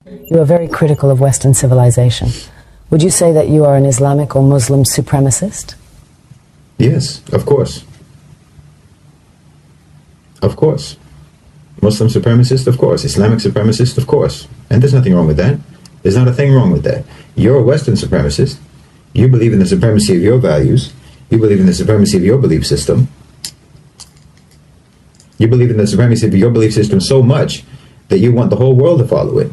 You are very critical of Western civilization. Would you say that you are an Islamic or Muslim supremacist? Yes, of course. Of course. Muslim supremacist, of course. Islamic supremacist, of course. And there's nothing wrong with that. There's not a thing wrong with that. You're a Western supremacist. You believe in the supremacy of your values. You believe in the supremacy of your belief system. You believe in the supremacy of your belief system so much that you want the whole world to follow it.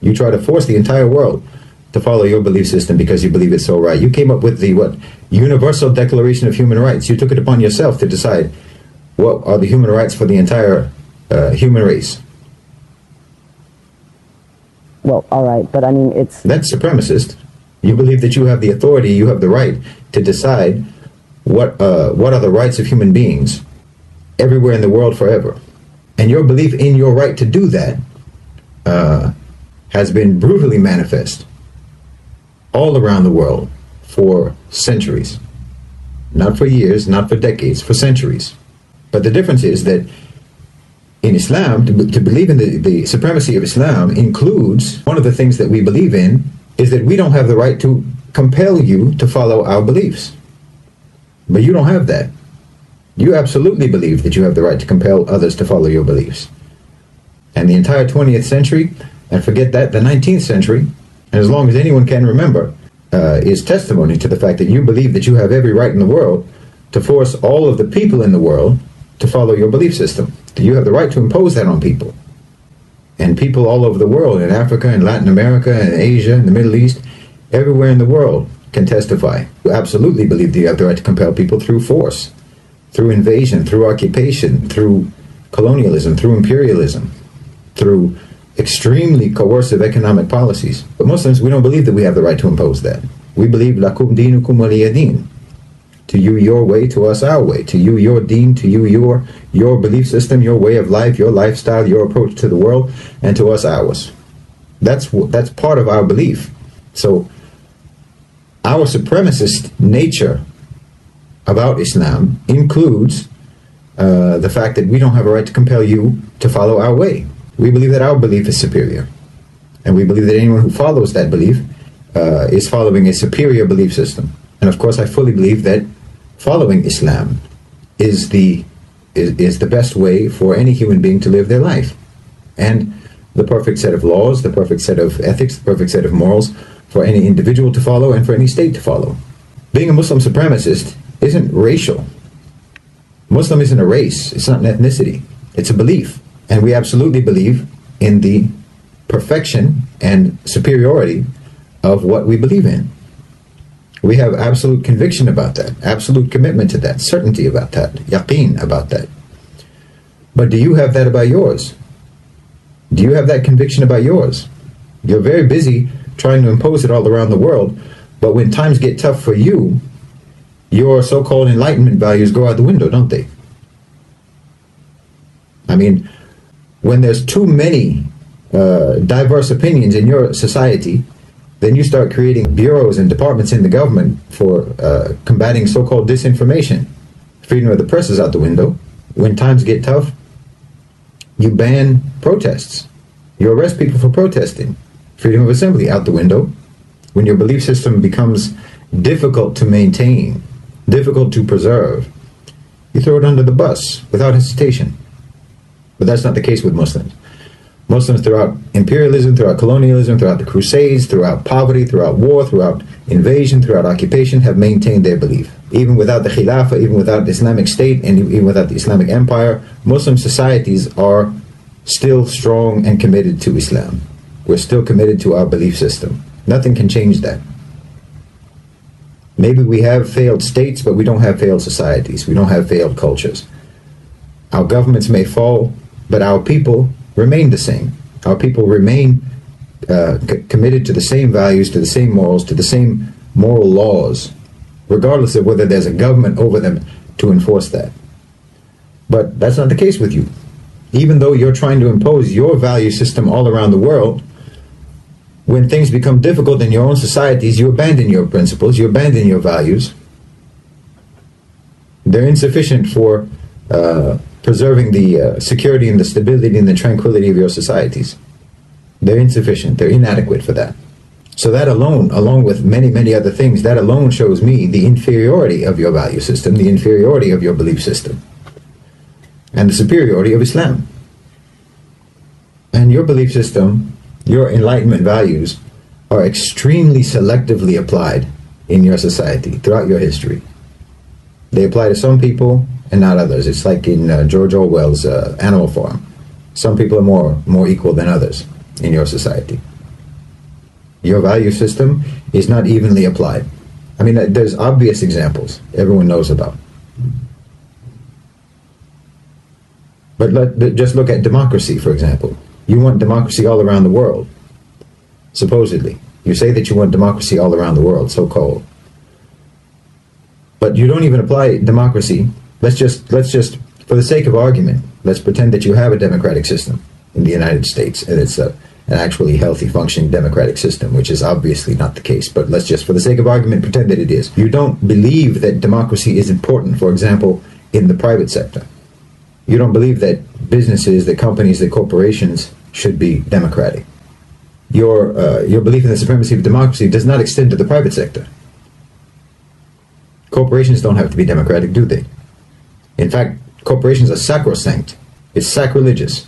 You try to force the entire world to follow your belief system because you believe it's so right. You came up with the Universal Declaration of Human Rights. You took it upon yourself to decide what are the human rights for the entire human race. Well, all right, but I mean, That's supremacist. You believe that you have the authority, you have the right to decide what are the rights of human beings everywhere in the world forever. And your belief in your right to do that has been brutally manifest all around the world for centuries. Not for years, not for decades, for centuries. But the difference is that in Islam, to believe in the supremacy of Islam includes, one of the things that we believe in is that we don't have the right to compel you to follow our beliefs. But you don't have that. You absolutely believe that you have the right to compel others to follow your beliefs. And the entire 20th century, and forget that, the 19th century, and as long as anyone can remember, is testimony to the fact that you believe that you have every right in the world to force all of the people in the world to follow your belief system. You have the right to impose that on people. And people all over the world, in Africa, in Latin America, in Asia, in the Middle East, everywhere in the world can testify. You absolutely believe that you have the right to compel people through force, through invasion, through occupation, through colonialism, through imperialism, through extremely coercive economic policies. But Muslims, we don't believe that we have the right to impose that. We believe lakum dinukum waliya din. To you your way, to us our way. To you your deen, to you your belief system, your way of life, your lifestyle, your approach to the world, and to us ours. That's part of our belief. So our supremacist nature about Islam includes the fact that we don't have a right to compel you to follow our way. We believe that our belief is superior. And we believe that anyone who follows that belief is following a superior belief system. And of course, I fully believe that following Islam is the best way for any human being to live their life. And the perfect set of laws, the perfect set of ethics, the perfect set of morals for any individual to follow and for any state to follow. Being a Muslim supremacist isn't racial. Muslim isn't a race. It's not an ethnicity. It's a belief. And we absolutely believe in the perfection and superiority of what we believe in. We have absolute conviction about that, absolute commitment to that, certainty about that, yaqeen about that. But do you have that about yours? Do you have that conviction about yours? You're very busy trying to impose it all around the world, but when times get tough for you, your so-called enlightenment values go out the window, don't they? I mean, when there's too many diverse opinions in your society, then you start creating bureaus and departments in the government for combating so-called disinformation. Freedom of the press is out the window. When times get tough, you ban protests. You arrest people for protesting. Freedom of assembly out the window. When your belief system becomes difficult to maintain, difficult to preserve, you throw it under the bus without hesitation. But that's not the case with Muslims. Muslims throughout imperialism, throughout colonialism, throughout the Crusades, throughout poverty, throughout war, throughout invasion, throughout occupation, have maintained their belief. Even without the Khilafah, even without the Islamic State, and even without the Islamic Empire, Muslim societies are still strong and committed to Islam. We're still committed to our belief system. Nothing can change that. Maybe we have failed states, but we don't have failed societies. We don't have failed cultures. Our governments may fall, but our people remain the same. Our people remain committed to the same values, to the same morals, to the same moral laws, regardless of whether there's a government over them to enforce that. But that's not the case with you. Even though you're trying to impose your value system all around the world, when things become difficult in your own societies, you abandon your principles, you abandon your values. They're insufficient for preserving the security and the stability and the tranquility of your societies. They're insufficient. They're inadequate for that. So that alone, along with many, many other things, that alone shows me the inferiority of your value system, the inferiority of your belief system, and the superiority of Islam. And your belief system, your Enlightenment values, are extremely selectively applied in your society throughout your history. They apply to some people and not others. It's like in George Orwell's Animal Farm. Some people are more equal than others in your society. Your value system is not evenly applied. I mean, there's obvious examples everyone knows about. But just look at democracy, for example. You want democracy all around the world, supposedly. You say that you want democracy all around the world, so-called. But you don't even apply democracy. Let's just, for the sake of argument, let's pretend that you have a democratic system in the United States, and it's an actually healthy, functioning democratic system, which is obviously not the case. But let's just, for the sake of argument, pretend that it is. You don't believe that democracy is important, for example, in the private sector. You don't believe that businesses, that companies, that corporations should be democratic. Your belief in the supremacy of democracy does not extend to the private sector. Corporations don't have to be democratic, do they? In fact, corporations are sacrosanct. It's sacrilegious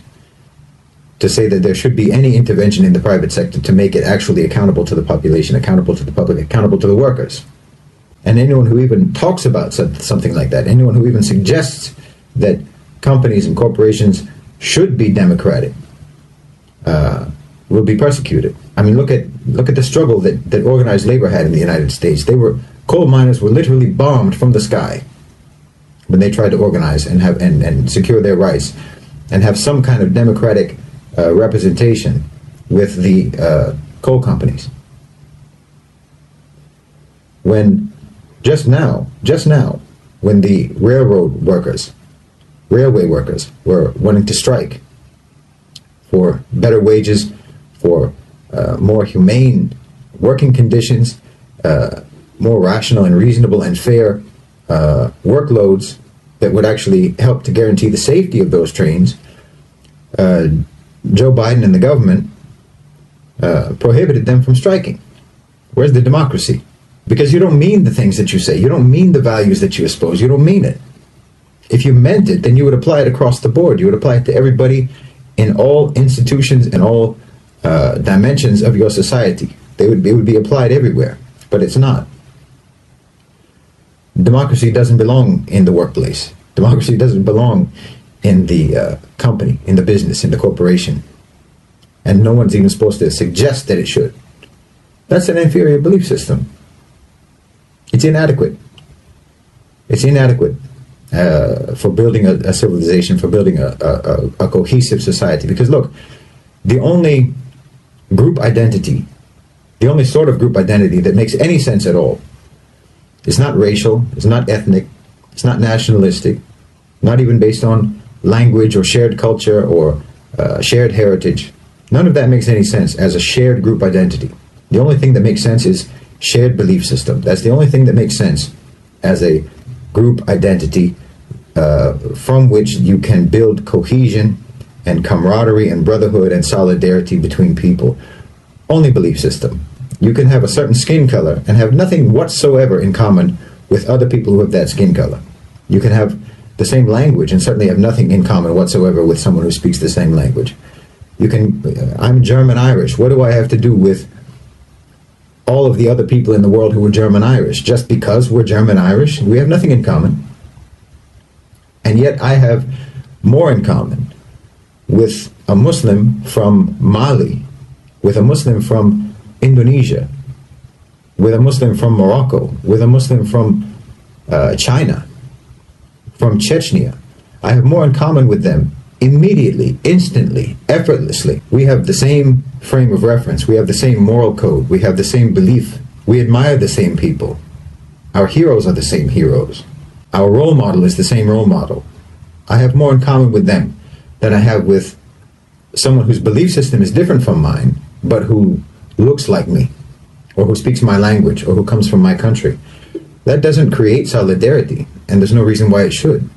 to say that there should be any intervention in the private sector to make it actually accountable to the population, accountable to the public, accountable to the workers. And anyone who even talks about something like that, anyone who even suggests that companies and corporations should be democratic, will be persecuted. I mean, look at the struggle that organized labor had in the United States. Coal miners were literally bombed from the sky when they tried to organize and secure their rights and have some kind of democratic representation with the coal companies. When just now, when the railway workers were wanting to strike for better wages, for more humane working conditions, more rational and reasonable and fair workloads that would actually help to guarantee the safety of those trains, Joe Biden and the government prohibited them from striking. Where's the democracy? Because you don't mean the things that you say. You don't mean the values that you espouse. You don't mean it. If you meant it, then you would apply it across the board. You would apply it to everybody in all institutions and all dimensions of your society. It would be applied everywhere, but it's not. Democracy doesn't belong in the workplace. Democracy doesn't belong in the company, in the business, in the corporation. And no one's even supposed to suggest that it should. That's an inferior belief system. It's inadequate. It's inadequate for building a civilization, for building a cohesive society. Because look, the only group identity, the only sort of group identity that makes any sense at all, it's not racial, it's not ethnic, it's not nationalistic, not even based on language or shared culture or shared heritage. None of that makes any sense as a shared group identity. The only thing that makes sense is shared belief system. That's the only thing that makes sense as a group identity from which you can build cohesion and camaraderie and brotherhood and solidarity between people. Only belief system. You can have a certain skin color and have nothing whatsoever in common with other people who have that skin color. You can have the same language and certainly have nothing in common whatsoever with someone who speaks the same language. You can, I'm German-Irish. What do I have to do with all of the other people in the world who were German-Irish? Just because we're German-Irish, we have nothing in common. And yet I have more in common with a Muslim from Mali, with a Muslim from Indonesia, with a Muslim from Morocco, with a Muslim from China, from Chechnya. I have more in common with them immediately, instantly, effortlessly. We have the same frame of reference. We have the same moral code. We have the same belief. We admire the same people. Our heroes are the same heroes. Our role model is the same role model. I have more in common with them than I have with someone whose belief system is different from mine, but who looks like me, or who speaks my language, or who comes from my country. That doesn't create solidarity, and there's no reason why it should.